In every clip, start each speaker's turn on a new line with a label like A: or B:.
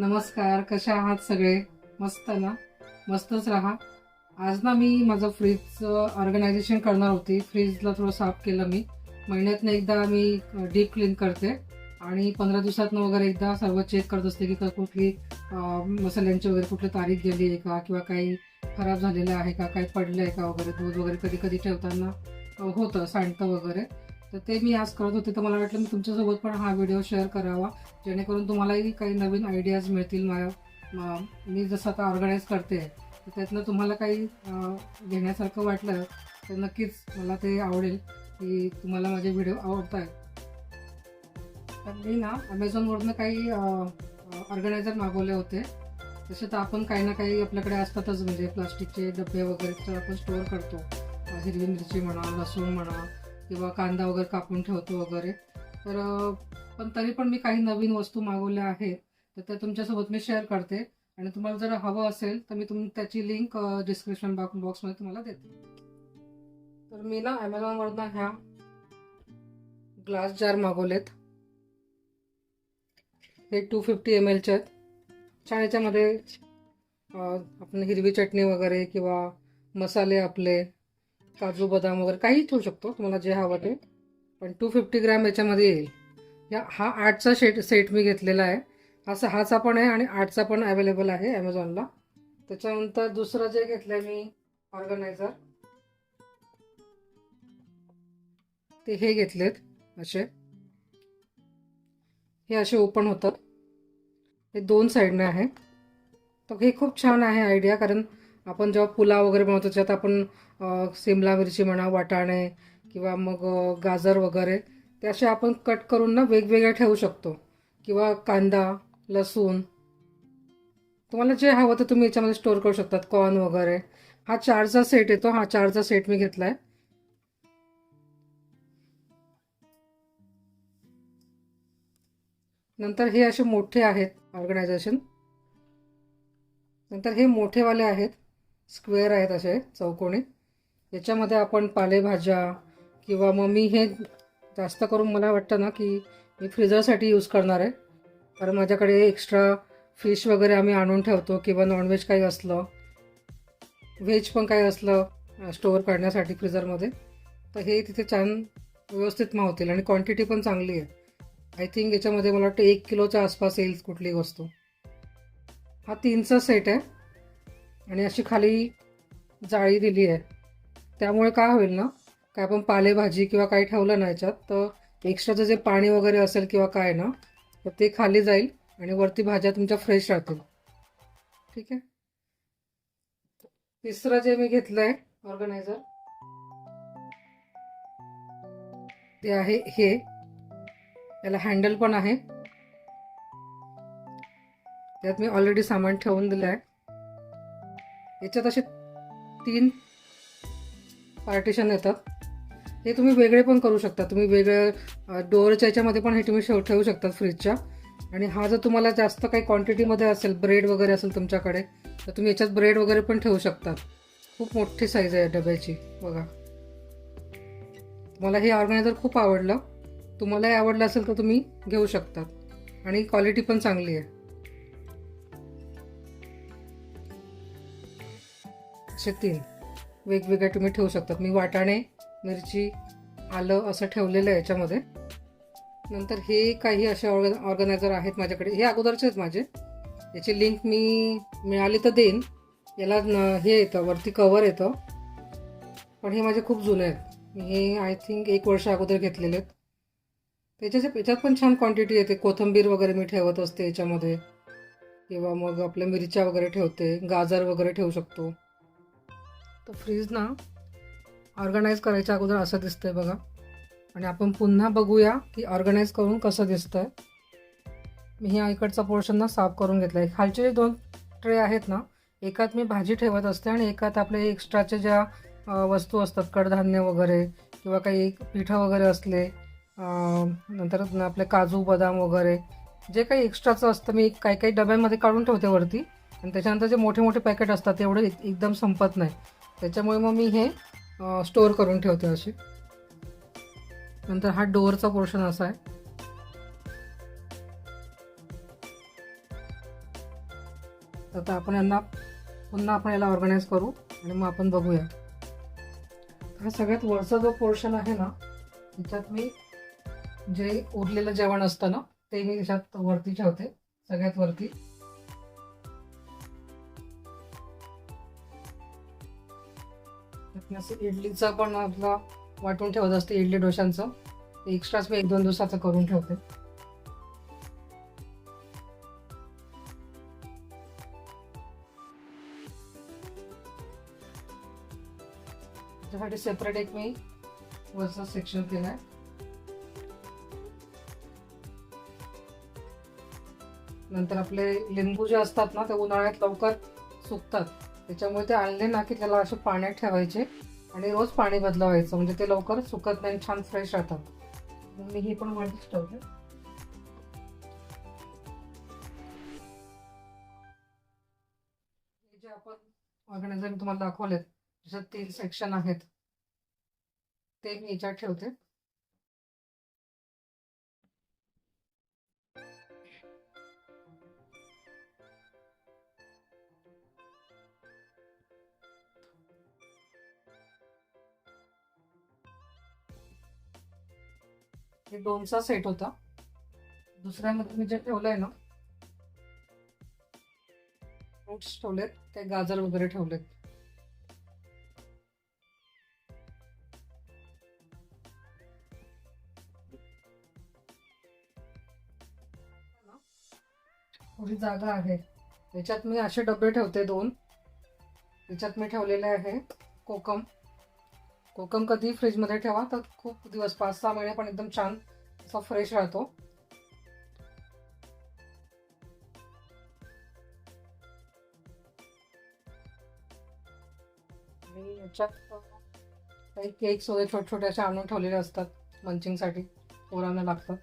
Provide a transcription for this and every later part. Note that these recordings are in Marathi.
A: नमस्कार, कशा आहात सगळे? मस्त ना? मस्तच राहा. आज ना मी माझं फ्रीजचं ऑर्गनायझेशन करणार होती. फ्रीजला थोडं साफ केलं मी. महिन्यातनं एकदा मी डीप क्लीन करते आणि 15 दिवसातनं वगैरे एकदा सर्व चेक करत असते की कुठली मसाल्यांची वगैरे कुठली तारीख गेली आहे का, किंवा काही खराब झालेलं आहे का, काही पडलं आहे का वगैरे. दूध वगैरे कधी कधी ठेवताना होतं, सांडतं वगैरे. तर ते मी आज करत होते, तर मला वाटलं मी तुमच्यासोबत पण हा व्हिडिओ शेअर करावा, जेणेकरून तुम्हालाही काही नवीन आयडियाज मिळतील. मी जसं आता ऑर्गनाईज करते तर त्यातनं तुम्हाला काही घेण्यासारखं वाटलं तर नक्कीच मला ते आवडेल की तुम्हाला माझे व्हिडिओ आवडत आहेत. तर मी ना ॲमेझॉनवरनं काही ऑर्गनायझर मागवले होते. तसे तर आपण काही ना काही आपल्याकडे असतातच, म्हणजे प्लास्टिकचे डबे वगैरे तर आपण स्टोअर करतो. हिरवी मिरची म्हणा, लसूण म्हणा, किंवा कांदा वगैरे कापून ठेवतो वगैरे. तर पण तरी पण मी काही नवीन वस्तू मागवल्या आहेत, तर त्या तुमच्यासोबत मी शेअर करते. आणि तुम्हाला जर हवं असेल तर मी त्याची लिंक डिस्क्रिप्शन बॉक्समध्ये तुम्हाला देते. तर मी ना ॲमेझॉनवरनं ह्या ग्लास जार मागवलेत. हे 250 ml आहेत. छान. याच्यामध्ये आपण हिरवी चटणी वगैरे किंवा मसाले आपले काजू बदाम वगैरे काही ठेवू शकतो, तुम्हाला जे हवं ते. पण 250 ग्रॅम याच्यामध्ये येईल. हा 8चा सेट मी घेतलेला आहे. हा 6चा पण आहे आणि 8चा पण अवेलेबल आहे ॲमेझॉनला. त्याच्यानंतर दुसरं जे घेतलं आहे मी ऑर्गनायझर, ते हे घेतलेत असे. हे असे ओपन होतात. हे 2 साईडने आहे. तर हे खूप छान आहे आयडिया, कारण आपण जेव्हा पुलाव वगैरे बनवतो त्यात आपण सिमला मिरची म्हणा, वाटाणे किंवा मग गाजर वगैरे ते असे आपण कट करून ना वेगवेगळे ठेवू शकतो. किंवा कांदा, लसूण, तुम्हाला जे हवं तर तुम्ही याच्यामध्ये स्टोअर करू शकतात. कॉर्न वगैरे. हा 4चा सेट येतो. हा 4चा सेट मी घेतलाय. नंतर हे असे मोठे आहेत ऑर्गनायझेशन. नंतर हे मोठेवाले आहेत, स्क्वेअर आहेत असे चौकोनी. याच्यामध्ये आपण पालेभाज्या किंवा मग मी हे जास्त करून मला वाटतं ना की मी फ्रीजरसाठी यूज करणार आहे. कारण माझ्याकडे एक्स्ट्रा फिश वगैरे आम्ही आणून ठेवतो, किंवा नॉनव्हेज काही असलं, व्हेज पण काही असलं स्टोअर करण्यासाठी फ्रीजरमध्ये, तर हे तिथे छान व्यवस्थित मावतील. आणि क्वांटिटी पण चांगली आहे. आय थिंक याच्यामध्ये मला वाटतं 1 किलोच्या आसपास येईल कुठली वस्तू. हा 3चा सेट आहे आणि अशी खाली जाळी दिली आहे. त्यामुळे काय होईल ना, काय आपण पालेभाजी किंवा काही ठेवलं ना याच्यात, तर एक्स्ट्राचं जे पाणी वगैरे असेल किंवा काय ना, तर ते खाली जाईल आणि वरती भाज्या तुमच्या फ्रेश राहतील. ठीक आहे. तिसरं जे मी घेतलं आहे ऑर्गनायझर, ते आहे हे. याला हँडल पण आहे. त्यात मी ऑलरेडी सामान ठेवून दिलं आहे. याच्यात असे 3 पार्टिशन येतात. हे तुम्ही वेगळे पण करू शकता. तुम्ही वेगळ्या डोअरच्या याच्यामध्ये पण हे तुम्ही ठेवू शकतात फ्रीजच्या. आणि हा जर तुम्हाला जास्त काही क्वांटिटीमध्ये असेल, ब्रेड वगैरे असेल तुमच्याकडे, तर तुम्ही याच्यात ब्रेड वगैरे पण ठेवू शकतात. खूप मोठी साईज आहे डब्याची बघा. मला हे ऑर्गनायझर खूप आवडलं. तुम्हालाही आवडलं असेल तर तुम्ही घेऊ शकतात. आणि क्वालिटी पण चांगली आहे. असे 3 वेगवेगळे तुम्ही ठेवू शकतात. मी वाटाणे, मिरची, आलं असं ठेवलेलं आहे याच्यामध्ये. नंतर हे काही असे ऑर्गनायझर आहेत माझ्याकडे. हे अगोदरचे आहेत माझे. याची लिंक मी मिळाली तर देईन. याला हे येतं, वरती कवर येतं. पण हे माझे खूप जुने आहेत. मी हे आय थिंक 1 वर्ष अगोदर घेतलेले आहेत. याच्यात पण छान क्वांटिटी येते. कोथिंबीर वगैरे मी ठेवत असते याच्यामध्ये, किंवा मग आपल्या मिरच्या वगैरे ठेवते, गाजर वगैरे ठेवू शकतो. तर फ्रीज ना ऑर्गनाईज करायच्या अगोदर असं दिसतंय बघा. आणि आपण पुन्हा बघूया की ऑर्गनाईज करून कसं दिसतंय. मी ह्या इकडचा पोर्शन ना साफ करून घेतला आहे. खालचे 2 ट्रे आहेत ना, एकात मी भाजी ठेवत असते आणि एकात आपले एक्स्ट्राचे ज्या वस्तू असतात, कडधान्य वगैरे किंवा काही पिठं वगैरे असले, नंतर आपले काजू बदाम वगैरे जे काही एक्स्ट्राचं असतं, मी काही काही डब्यांमध्ये काढून ठेवते वरती. आणि त्याच्यानंतर जे मोठे मोठे पॅकेट असतात तेवढे एकदम संपत नाही, त्याच्यामुळे मग मी हे स्टोअर करून ठेवते असे. नंतर हा डोअरचा पोर्शन असा आहे. तर आता आपण यांना पुन्हा आपण याला ऑर्गनाईज करू आणि मग आपण बघूया. हा सगळ्यात वरचा जो पोर्शन आहे ना, त्याच्यात मी जे उरलेलं जेवण असतं ना ते मी त्याच्यात वरती ठेवते, सगळ्यात वरती. इडलीचा पण आपला वाटून ठेवत असते, इडली डोशांचं एक्स्ट्राच मी 1-2 दिवसाचं करून ठेवते. त्याच्यासाठी सेपरेट एक मी वरचा सेक्शन केलाय. नंतर आपले लिंबू जे असतात ना ते उन्हाळ्यात लवकर सुकतात, त्याच्यामुळे ते आणले ना की त्याला असे पाण्यात ठेवायचे आणि रोज पाणी बदलवायचं, म्हणजे ते लवकर सुकत नाही, छान फ्रेश राहतात. मी ही पण वरतीच ठेवते. हे जे आपण ऑर्गनायझर तुम्हाला दाखवलेत त्याच्यात 3 सेक्शन आहेत ते मी याच्यात ठेवते. हे 2चा सेट होता. दुसऱ्यामध्ये मी जे ठेवलंय ना, फ्रुट्स ठेवलेत, ते गाजर वगैरे ठेवलेत. थोडी जागा आहे त्याच्यात मी असे डबे ठेवते 2. त्याच्यात मी ठेवलेले आहे कोकम. कोकम कधी फ्रीजमध्ये ठेवा तर खूप दिवस, 5-6 महिने पण एकदम छान असा फ्रेश राहतो. आणि याच्यात काही केक्स वगैरे छोटे छोटे असे आणून ठेवलेले असतात मंचिंगसाठी, पोरांना लागतात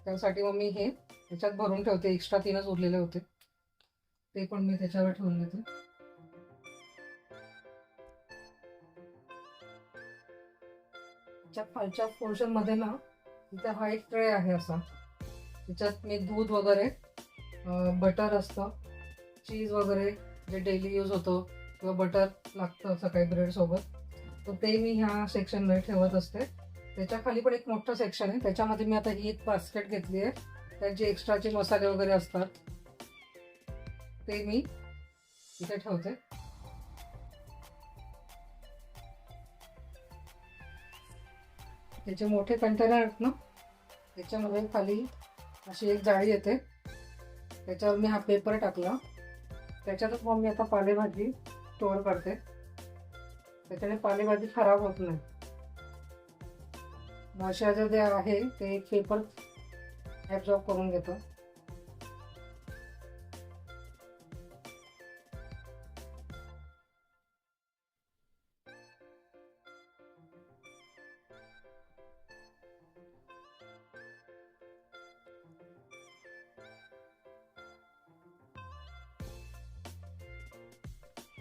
A: त्यासाठी. मग मी हे त्याच्यात भरून ठेवते. एक्स्ट्रा 3च उरलेले होते ते पण मी त्याच्यावर ठेवून देते. त्याच्यात खालच्या पोर्शन मध्ये ना इथे हा एक ट्रे आहे असा, त्याच्यात मी दूध वगैरे, बटर असतं, चीज वगैरे जे डेली यूज होतो किंवा बटर लागतं सकाळी ब्रेड सोबत, तर ते मी ह्या सेक्शनमध्ये ठेवत असते. त्याच्या खाली पण एक मोठं सेक्शन आहे, त्याच्यामध्ये मी आता ही एक बास्केट घेतली आहे. त्यात जे एक्स्ट्राचे मसाले वगैरे असतात ते मी इथे ठेवते. त्याचे मोठे कंटेनर आहेत ना, त्याच्यामध्ये खाली अशी एक जाळी येते, त्याच्यावर मी हा पेपर टाकला. त्याच्यातच मग मी आता पालेभाजी स्टोअर करते, त्याच्याने पालेभाजी खराब होत नाही. माशाचं जे आहे ते एक पेपर ॲब्झॉर्ब करून घेतो.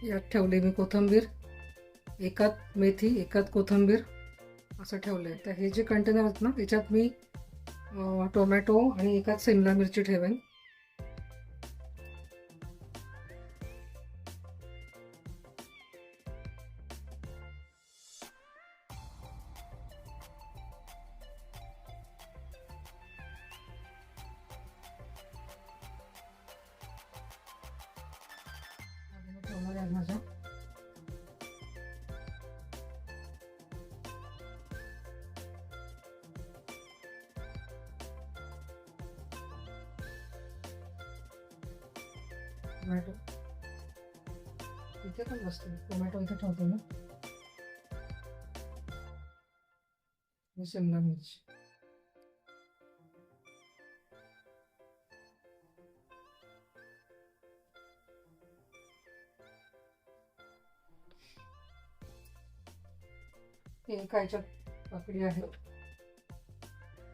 A: यात ठेवले मी कोथिंबीर, एकात मेथी, एकात कोथिंबीर असं ठेवलंय. तर हे जे कंटेनर आहेत ना त्याच्यात मी टोमॅटो आणि एकात शिमला मिरची ठेवेन. भाज्या टोमॅटो इथे पण बसतो, टोमॅटो इथे ठेवतो ना, शिमला मिरची. हे कायच्या पापडी आहे.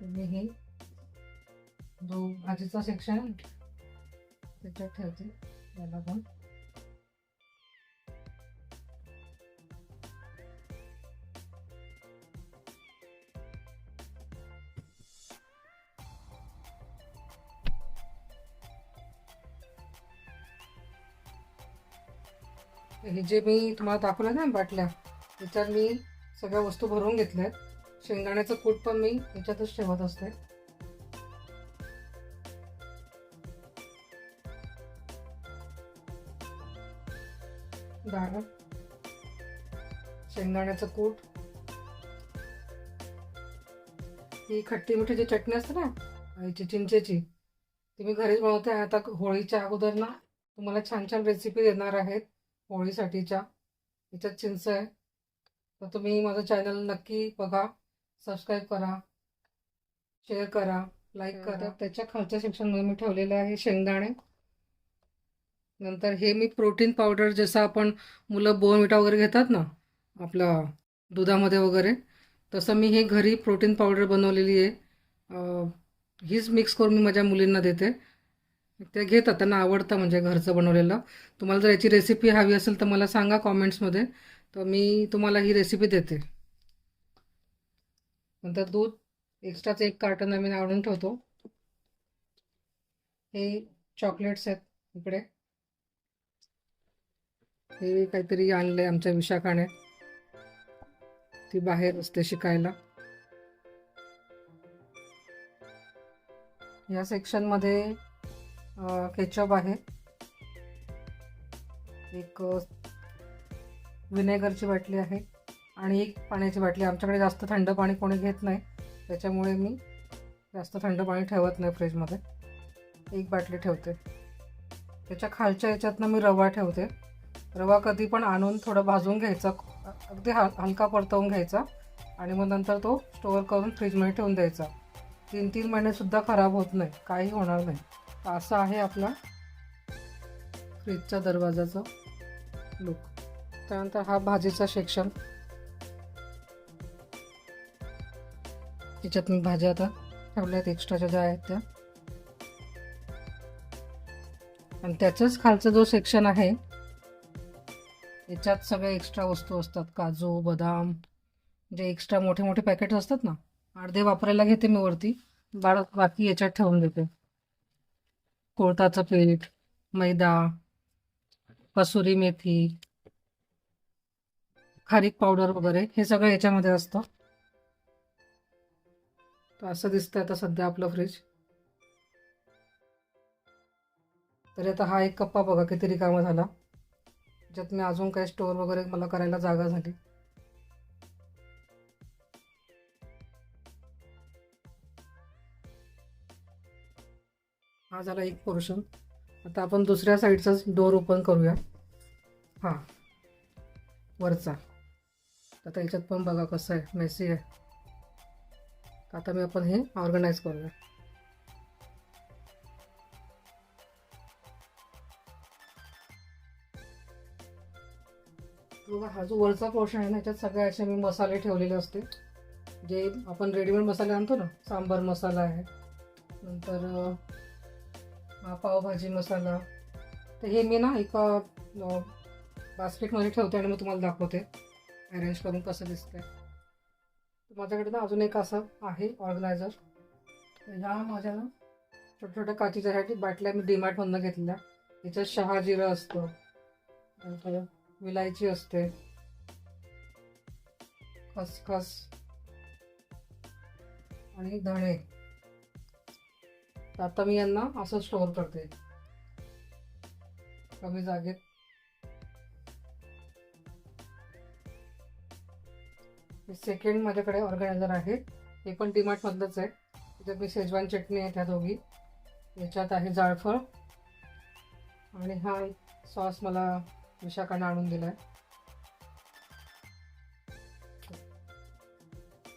A: मी हे जो भाजीचा सेक्शन त्याच्यात ठेवते. याला पण हे जे मी तुम्हाला दाखवलं ना बाटल्या, त्याच्यात मी सगळ्या वस्तू भरून घेतल्या आहेत. शेंगदाण्याचं कूट पण मी याच्यातच ठेवत असते. डाळ, शेंगदाण्याचं कूट, ही खट्टी मिठीची चटणी असते ना याची चिंचेची, ती मी घरीच बनवते. आता होळीच्या अगोदर ना तुम्हाला छान छान रेसिपी देणार आहेत होळीसाठीच्या. याच्यात चिंच आहे, तर तुम्ही माझं चॅनल नक्की बघा, सबस्क्राईब करा, शेअर करा, लाईक करा. त्याच्या खालच्या सेक्शनमध्ये मी ठेवलेले आहे शेंगदाणे. नंतर हे मी प्रोटीन पावडर, जसं आपण मुलं बोर्नव्हिटा वगैरे घेतात ना आपल्या दुधामध्ये वगैरे, तसं मी हे घरी प्रोटीन पावडर बनवलेली आहे. हीच मिक्स करून मी माझ्या मुलींना देते. ते घेतात, त्यांना आवडतं म्हणजे घरचं बनवलेलं. तुम्हाला जर याची रेसिपी हवी असेल तर मला सांगा कॉमेंट्समध्ये, तर मी तुम्हाला ही रेसिपी देते. नंतर दूध एक्स्ट्राचं 1 कार्टन आम्ही आणून ठेवतो. हे चॉकलेट्स आहेत इकडे, हे काहीतरी आणलंय आमच्या विशाखाने, ती बाहेर असते शिकायला. या सेक्शनमध्ये केचप आहे, एक विनेगरची बाटली आहे आणि एक पाण्याची बाटली. आमच्याकडे जास्त थंड पाणी कोणी घेत नाही, त्याच्यामुळे मी जास्त थंड पाणी ठेवत नाही फ्रीजमध्ये. एक बाटली ठेवते. त्याच्या खालच्या याच्यातनं मी रवा ठेवते. रवा कधी पण आणून थोडं भाजून घ्यायचा, अगदी हलका परतवून घ्यायचा आणि मग नंतर तो स्टोअर करून फ्रीजमध्ये ठेवून द्यायचा. 3-3 महिनेसुद्धा खराब होत नाही, काही होणार नाही. असा आहे आपला फ्रीजचा दरवाजाचा लुक. त्यानंतर हा भाजीचा सेक्शन, याच्यात मी भाज्या आता ठेवल्या आहेत एक्स्ट्राच्या ज्या आहेत त्या. आणि त्याच्याच खालचा जो सेक्शन आहे याच्यात सगळ्या एक्स्ट्रा वस्तू असतात, काजू, बदाम, जे एक्स्ट्रा मोठे मोठे पॅकेट असतात ना, अर्धे वापरायला घेते मी वरती, बाकी याच्यात ठेवून देते. कोळताचं पीठ, मैदा, कसुरी मेथी, खारीक पावडर वगैरे हे सगळं याच्यामध्ये असतं. तर असं दिसतंय आता सध्या आपलं फ्रीज. तरी आता हा एक कप्पा बघा किती रिकामा झाला, ज्यात मी अजून काही स्टोअर वगैरे मला करायला जागा झाली. हा झाला एक पोर्शन. आता आपण दुसऱ्या साईडचाच डोर ओपन करूया, हा वरचा. आता याच्यात पण बघा कसं आहे, मेसी आहे. आता मी आपण हे ऑर्गनाईज करूया. बघा हा जो वरचा पोर्शन आहे ना, याच्यात सगळे असे मी मसाले ठेवलेले असते, जे आपण रेडीमेड मसाले आणतो ना. सांबार मसाला आहे, नंतर हा पावभाजी मसाला. तर हे मी ना एका बास्केटमध्ये ठेवते आणि मग तुम्हाला दाखवते अरेंज करून कसं दिसतंय. माझ्याकडे ना अजून एक असं आहे ऑर्गनायझर. ह्या माझ्या ना छोट्या छोट्या काचीच्या ह्याची बाटल्या मी डीमार्टमधून घेतल्या. याच्यात शहाजिरं असतं, नंतर विलायची असते, खसखस आणि धणे. तर आता मी यांना असं स्टोअर करते कमी जागेत. सेकंड माझ्याकडे ऑर्गनायझर आहे, हे पण डीमार्ट मधलंच आहे. त्याच्यात मी शेजवान चटणी आहे त्या दोघी, याच्यात आहे जायफळ आणि हा एक सॉस मला विशाखाने आणून दिलाय.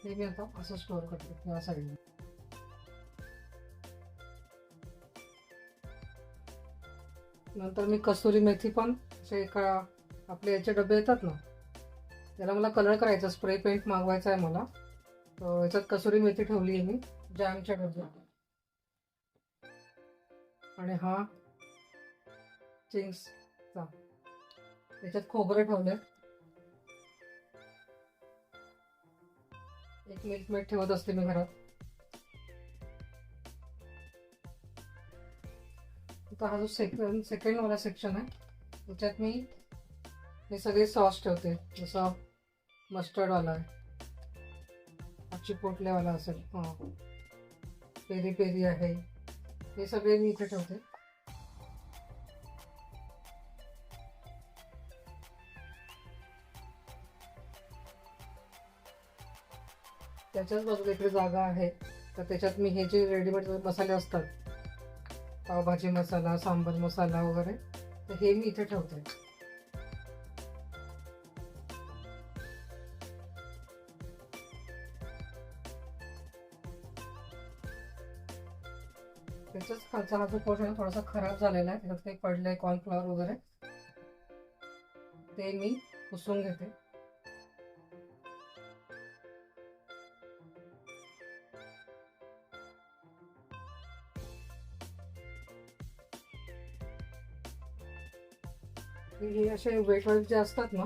A: हे मी आता असं स्टोअर करते या साईडला. नंतर मी कसुरी मेथी पण असे एका आपले याचे डबे येतात ना, त्याला मला कलर करायचा, स्प्रे पेंट मागवायचा आहे मला. तर याच्यात कसुरी मेथी ठेवली आहे मी जॅमच्या डब्यात. आणि हा चिंग्सचा, याच्यात खोबरे ठेवले. एक मिल्क मेड ठेवत असते मी घरात. आता हा जो सेकंड वाला सेक्शन आहे, त्याच्यात मी हे सगळे सॉस ठेवते, जसं मस्टर्डवाला आहे, चिपोटलेवाला असेल, पेरी पेरी आहे, हे सगळे मी इथे ठेवते. त्याच्याच बाजूला इकडे जागा आहे, तर त्याच्यात मी हे जे रेडीमेड मसाले असतात, पावभाजी मसाला, सांबर मसाला वगैरे, तर हे मी इथे ठेवते. त्याच्याच खालचा हा जो पोर्शन थोडासा खराब झालेला आहे, त्याच्यात काही पडलंय कॉर्नफ्लॉवर वगैरे, ते मी पुसून घेते. हे असे वेट वाईप जे असतात ना,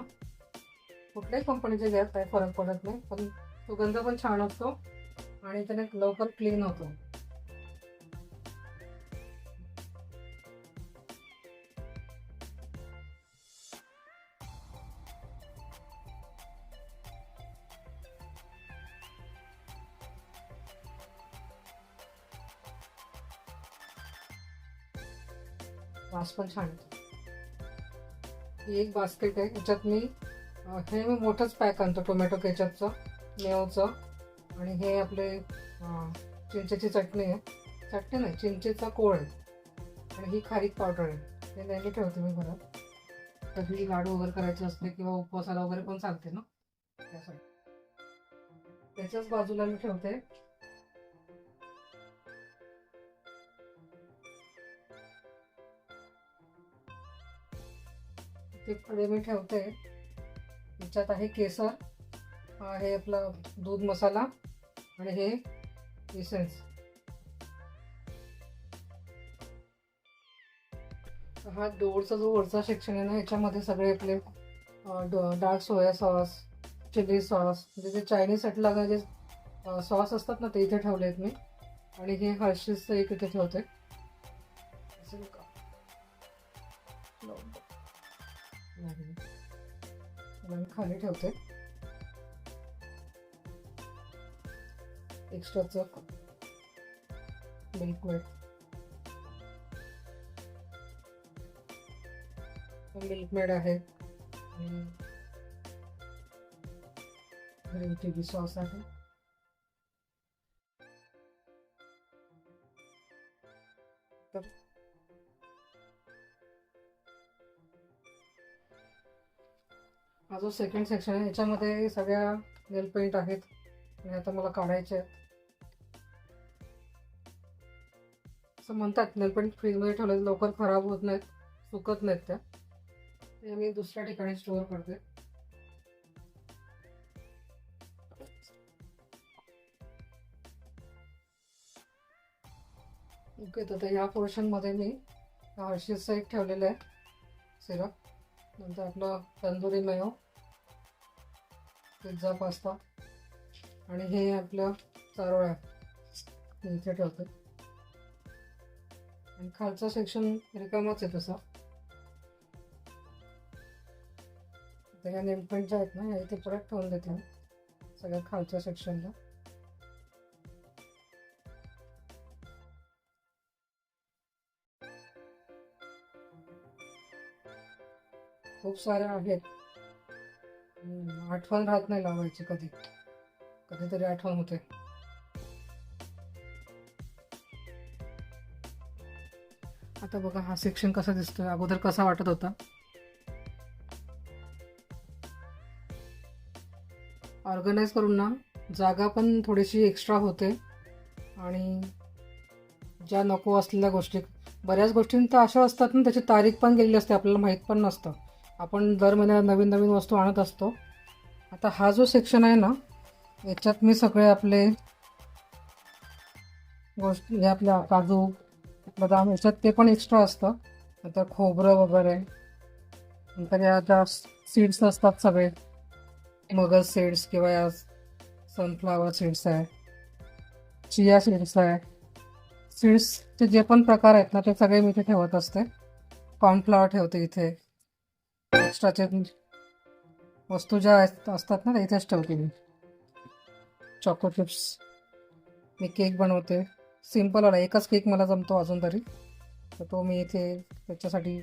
A: कुठल्याही कंपनीचे घ्या, काही फरक पडत नाही, पण सुगंध पण छान असतो आणि त्याने लवकर क्लीन होतो. वास पण छान येतो. ही एक बास्केट आहे, याच्यात मी हे मी मोठंच पॅक आणतो, टोमॅटो केचपचं, मेवचं, आणि हे आपले चिंचेची चटणी आहे, चटणी नाही, चिंचेचा कोळ आहे, आणि ही खारीक पावडर आहे. हे नेहमी ठेवते मी घरात, कधी लाडू वगैरे करायचे असते किंवा उपवासाला वगैरे पण चालते ना, त्यासाठी. त्याच्याच बाजूला मी ठेवते ते पुढे मी ठेवते. त्याच्यात आहे केसर, आहे आपला दूध मसाला, आणि हे इसेन्स. हा डोळचा जो वरचा सेक्शन आहे ना, ह्याच्यामध्ये सगळे आपले dark soya sauce, chilli sauce, म्हणजे जे चायनीजसाठी लागणारे जे सॉस असतात ना, ते इथे ठेवले आहेत मी. आणि हे हर्षीजचं एक इथे ठेवते, खाली ठेवते. एक्स्ट्राचं मिल्कमेड, मिल्कमेड आहे, ग्रीन चिली सॉस आहे. हा जो सेकंड सेक्शन आहे, याच्यामध्ये सगळ्या नेल पेंट आहेत, आणि आता मला काढायचे आहेत. असं म्हणतात नेल पेंट फ्रीजमध्ये ठेवले लवकर खराब होत नाहीत, सुकत नाहीत त्या, ते मी दुसऱ्या ठिकाणी स्टोअर करते. ओके, तर ह्या पोर्शनमध्ये मी हर्षीजचं एक ठेवलेलं आहे सिरप, नंतर आपलं तंदुरी मेयो, पिझ्झा पास्ता, आणि हे आपलं चारोळ्या इथे ठेवते. आणि खालचा सेक्शन रिकामाच आहे तसा. तर ह्या नेलपेंट ज्या आहेत ना, ह्या इथे परत ठेवून देते सगळ्या खालच्या सेक्शनला. खूप साऱ्या आहेत, आठवण राहत नाही लावायची, कधीतरी आठवण होते. आता बघा हा सेक्शन कसा दिसतोय, अगोदर कसा वाटत होता. ऑर्गनाइज करून ना जागा पण थोडीशी एक्स्ट्रा होते, आणि ज्या नको असलेल्या गोष्टी, बऱ्याच गोष्टी तर अशा असतात ना, त्याची तारीख पण गेलेली असते, आपल्याला माहीत पण नसतं. आपण दर महिन्याला नवीन नवीन वस्तू आणत असतो. आता हा जो सेक्शन आहे ना, याच्यात मी सगळे आपले गोष्टी, हे आपल्या काजू बदाम, याच्यात ते पण एक्स्ट्रा असतं. नंतर खोबरं वगैरे, नंतर या ज्या सीड्स असतात सगळे, मगज सीड्स किंवा या सनफ्लावर सीड्स आहे, चिया सीड्स आहे, सीड्सचे जे पण प्रकार आहेत ना, ते सगळे मी इथे ठेवत असते. कॉर्नफ्लॉवर ठेवते इथे, एक्स्ट्राचे वस्तू ज्या असतात ना इथेच ठेवते मी. Choco chips. मी केक बनवते सिम्पल वाला, एकच केक मला जमतो अजून तरी, तर तो मी इथे त्याच्यासाठी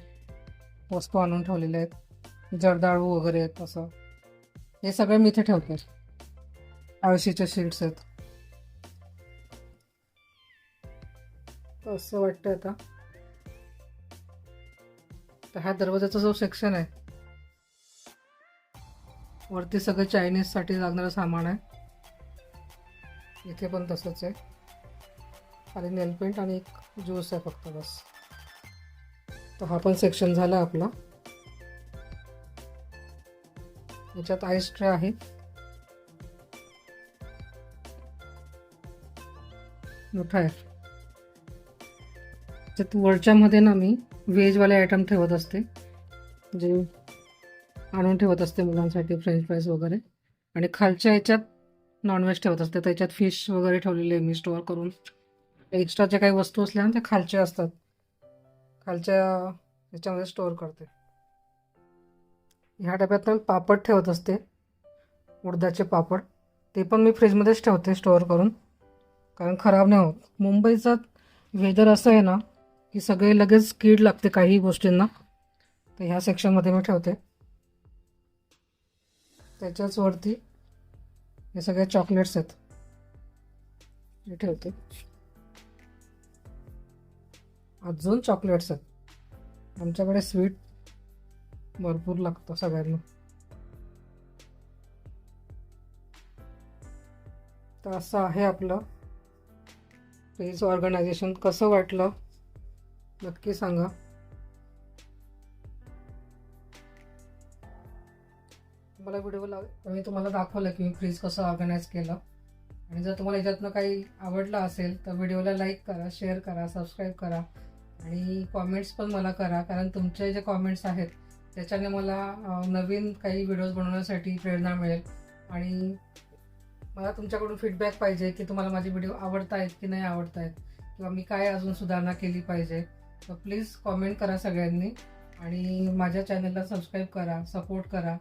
A: वस्तू आणून ठेवलेल्या आहेत. जर्दाळू वगैरे आहेत असं, हे सगळं मी इथे ठेवते. आळशीचे शीट्स आहेत. तर असं वाटतं आता. तर हा दरवाजाचा जो सेक्शन आहे, वरती सगळं चायनीजसाठी लागणारं सामान आहे. इथे पण तसंच आहे. खाली नेलपेंट आणि एक ज्यूस आहे फक्त, बस. तर हा पण सेक्शन झाला आपला. याच्यात आईस ट्रे आहे. मोठा आहे. त्याच्यात वरच्यामध्ये ना मी व्हेजवाले आयटम ठेवत असते, जे आणून ठेवत असते मुलांसाठी, फ्रेंच फ्राईज वगैरे. आणि खालच्या ह्याच्यात नॉनव्हेज ठेवत असते. त्याच्यात फिश वगैरे ठेवलेले आहे मी स्टोअर करून. एक्स्ट्राच्या काही वस्तू असल्या ना त्या खालच्या असतात, खालच्या ह्याच्यामध्ये स्टोअर करते. ह्या डब्यात मी पापड ठेवत असते, उडदाचे पापड. ते पण मी फ्रीजमध्येच ठेवते स्टोअर करून, कारण खराब नाही होत. मुंबईचं वेदर असं आहे ना की सगळे लगेच कीड लागते काही गोष्टींना. तर ह्या सेक्शनमध्ये मी ठेवते. त्याच्याच वरती हे सगळे चॉकलेट्स आहेत, हे ठेवते. अजून चॉकलेट्स आहेत. आमच्याकडे स्वीट भरपूर लागतं सगळ्यांना. तर असं आहे आपलं फ्रीज ऑर्गनायझेशन. कसं वाटलं नक्की सांगा. मला मी तुम्हाला दाखवलं की मी फ्रीज कसं ऑर्गनाईज केलं. आणि जर तुम्हाला याच्यातनं काही आवडलं असेल तर व्हिडिओला लाईक करा, शेअर करा, सबस्क्राईब करा आणि कॉमेंट्स पण मला करा, कारण तुमचे जे कॉमेंट्स आहेत त्याच्याने मला नवीन काही व्हिडिओज बनवण्यासाठी प्रेरणा मिळेल. आणि मला तुमच्याकडून फीडबॅक पाहिजे की तुम्हाला माझे व्हिडिओ आवडत आहेत की नाही आवडत आहेत, किंवा मी काय अजून सुधारणा केली पाहिजे. तर प्लीज कॉमेंट करा सगळ्यांनी आणि माझ्या चॅनलला सबस्क्राईब करा, सपोर्ट करा.